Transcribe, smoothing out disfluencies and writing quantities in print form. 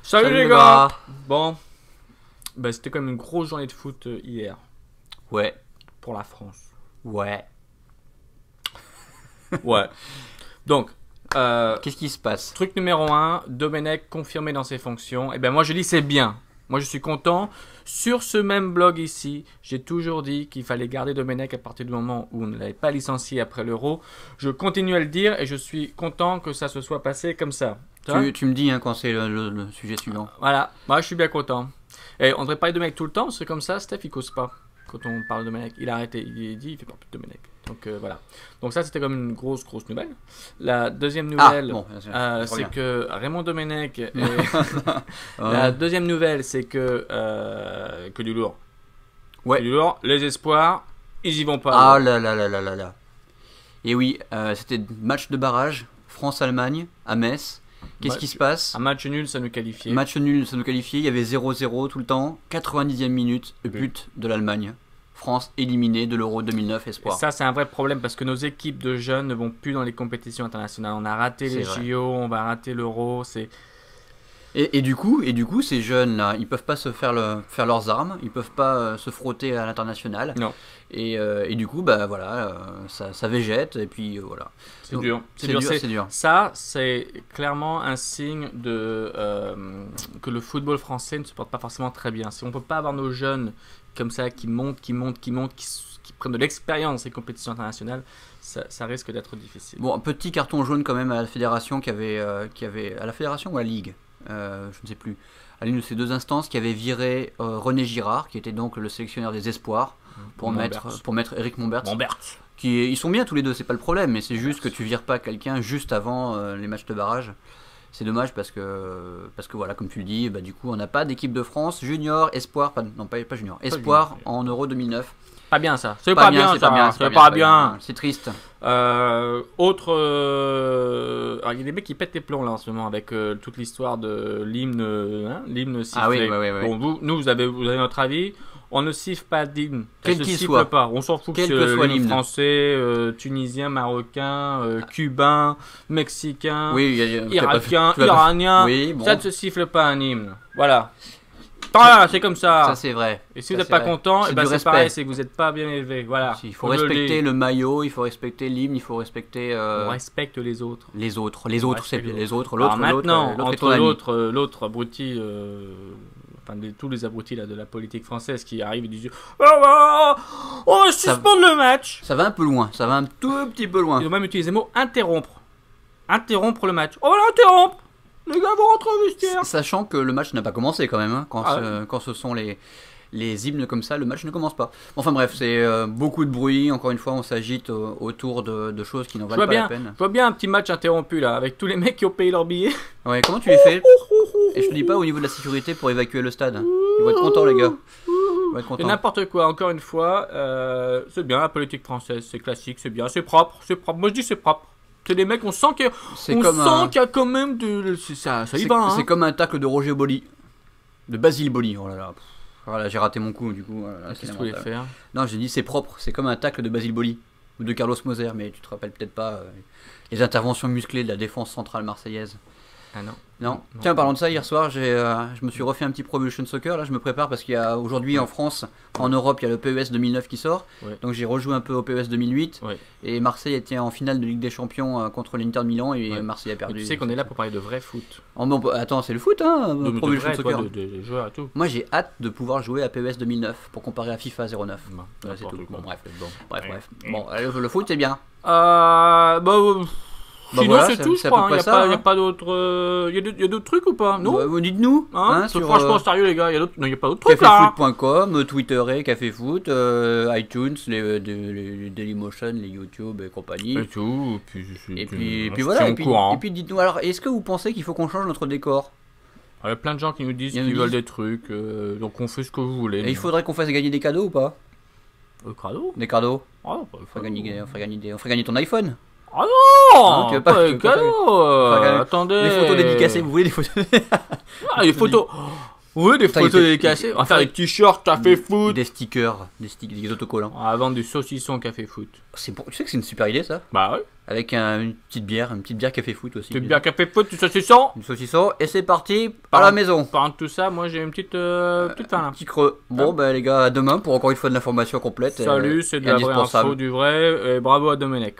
Salut les gars. Bon, bah, c'était quand même une grosse journée de foot hier. Ouais. Pour la France. Ouais. Ouais. Donc, qu'est-ce qui se passe? Truc numéro 1, Domenech confirmé dans ses fonctions. Et ben moi je dis c'est bien. Moi je suis content. Sur ce même blog ici, j'ai toujours dit qu'il fallait garder Domenech à partir du moment où on ne l'avait pas licencié après l'Euro. Je continue à le dire et je suis content que ça se soit passé comme ça. Tu me dis hein, quand c'est le sujet suivant. Voilà, moi je suis bien content. Et on devrait parler de Domenech tout le temps parce que comme ça, Steph il cause pas. Quand on parle de Domenech, il a arrêté, il dit il fait pas plus de Domenech. Donc voilà. Donc ça c'était comme une grosse nouvelle. La deuxième nouvelle, c'est que Raymond Domenech. La deuxième nouvelle, c'est que du lourd. Ouais. Du lourd. Les espoirs, ils y vont pas. Ah là là là là là là. Et oui, c'était match de barrage, France-Allemagne à Metz. Qu'est-ce qui se passe? Un match nul, ça nous qualifiait. Match nul, ça nous qualifiait. Il y avait 0-0 tout le temps. 90e minute, but de l'Allemagne. France éliminée de l'Euro 2009 espoir. Et ça, c'est un vrai problème parce que nos équipes de jeunes ne vont plus dans les compétitions internationales. On a raté les JO, on va rater l'Euro. Et du coup, ces jeunes-là, ils peuvent pas se faire leurs armes, ils peuvent pas se frotter à l'international. Non. Et du coup, bah voilà, ça végète et puis voilà. C'est dur. C'est dur. Ça, c'est clairement un signe que le football français ne se porte pas forcément très bien. Si on peut pas avoir nos jeunes comme ça qui montent, qui prennent de l'expérience dans ces compétitions internationales, ça risque d'être difficile. Bon, un petit carton jaune quand même à la fédération qui avait à la fédération ou à la ligue. Je ne sais plus, à l'une de ces deux instances qui avait viré René Girard, qui était donc le sélectionneur des espoirs, pour mettre Eric Momberts. Ils sont bien tous les deux, c'est pas le problème, mais c'est juste que tu vires pas quelqu'un juste avant les matchs de barrage. C'est dommage parce que voilà, comme tu le dis, bah, du coup on n'a pas d'équipe de France junior, espoir, pas junior, espoir en Euro 2009. Pas bien ça, c'est pas bien, c'est triste. Alors il y a des mecs qui pètent les plombs là en ce moment avec toute l'histoire de l'hymne sifflé. Ah oui. Bon, vous avez notre avis. On ne siffle pas d'hymne. Quel qu'il soit. Pas. On s'en fout que c'est l'hymne français, tunisien, marocain, cubain, mexicain, iranien. Oui, bon. Ça ne se siffle pas un hymne. Voilà. Voilà, c'est comme ça. Ça c'est vrai. Et si vous n'êtes pas content, c'est pareil, c'est que vous n'êtes pas bien élevé. Voilà. Il faut respecter le maillot, il faut respecter l'hymne, il faut respecter. On respecte les autres. Les autres, c'est les autres. Alors maintenant, entre l'autre abruti. Enfin, tous les abrutis là, de la politique française qui arrivent et disent on va suspendre le match. Ça va un peu loin, ça va un tout petit peu loin. Ils ont même utilisé le mot interrompre. Interrompre le match. On va l'interrompre. Les gars vont rentrer au vestiaire. Sachant que le match n'a pas commencé quand même, hein, quand ce sont les hymnes comme ça, le match ne commence pas. Enfin bref, c'est beaucoup de bruit, encore une fois on s'agite autour de choses qui n'en valent pas la peine. Je vois bien un petit match interrompu là, avec tous les mecs qui ont payé leur billet. Ouais, comment tu les fais? Et je te dis pas au niveau de la sécurité pour évacuer le stade. Ils vont être contents les gars. Et n'importe quoi, encore une fois, c'est bien la politique française, c'est classique, c'est bien, c'est propre. Moi je dis c'est propre. C'est des mecs, on sent qu'il y a quand même de... Ça y va, hein. C'est comme un tacle de Roger Boli. De Basile Boli, oh là là. Voilà, j'ai raté mon coup, du coup. Voilà, qu'est-ce que tu voulais faire? Non, j'ai dit c'est propre, c'est comme un tacle de Basile Boli. Ou de Carlos Moser, mais tu te rappelles peut-être pas les interventions musclées de la défense centrale marseillaise. Ah non. Non. Tiens, parlant de ça, hier soir, je me suis refait un petit Pro Evolution Soccer. Là, je me prépare parce qu'il y a aujourd'hui en France, en Europe, il y a le PES 2009 qui sort. Ouais. Donc j'ai rejoué un peu au PES 2008. Ouais. Et Marseille était en finale de Ligue des Champions contre l'Inter de Milan et Marseille a perdu. Et tu sais qu'on est là pour parler de vrai foot. Oh, bon, attends, c'est le foot, hein, Pro Evolution Soccer. De joueurs et tout. Moi, j'ai hâte de pouvoir jouer à PES 2009 pour comparer à FIFA 09. Voilà, c'est tout. Bon, bref. Bon, le foot, c'est bien. Sinon voilà, c'est tout, je crois. Il n'y a pas d'autres. Il y a d'autres trucs ou pas? Non. Dites-nous. Franchement, sérieux, les gars. Il n'y a pas d'autres trucs là. Caféfoot.com, Twitter et Caféfoot, iTunes, les Dailymotion, les YouTube et compagnie. Et tout. Et puis voilà. Et puis dites-nous. Alors, est-ce que vous pensez qu'il faut qu'on change notre décor? Il y a plein de gens qui nous disent qu'ils veulent des trucs. Donc on fait ce que vous voulez. Et il faudrait qu'on fasse gagner des cadeaux ou pas? Des cadeaux? On ferait gagner ton iPhone. Ah non, tu veux pas cadeau. Attendez. Les photos dédicacées, vous voulez des photos? Les photos. Oui, des Putain, photos il était- dédicacées. On va faire des t-shirts café foot. Des stickers, des autocollants. On va vendre du saucisson café foot. Tu sais que c'est une super idée ça. Bah ouais. Avec une petite bière café foot aussi. Tu bien café foot, du saucisson. Du saucisson et c'est parti Par- à la maison. Parlant de tout ça, moi j'ai une petite faim là. Petit creux. Bon bah les gars, à demain pour encore une fois de l'information complète. Salut, c'est de et la vraie indispensable. info, du vrai. Et bravo à Domenech.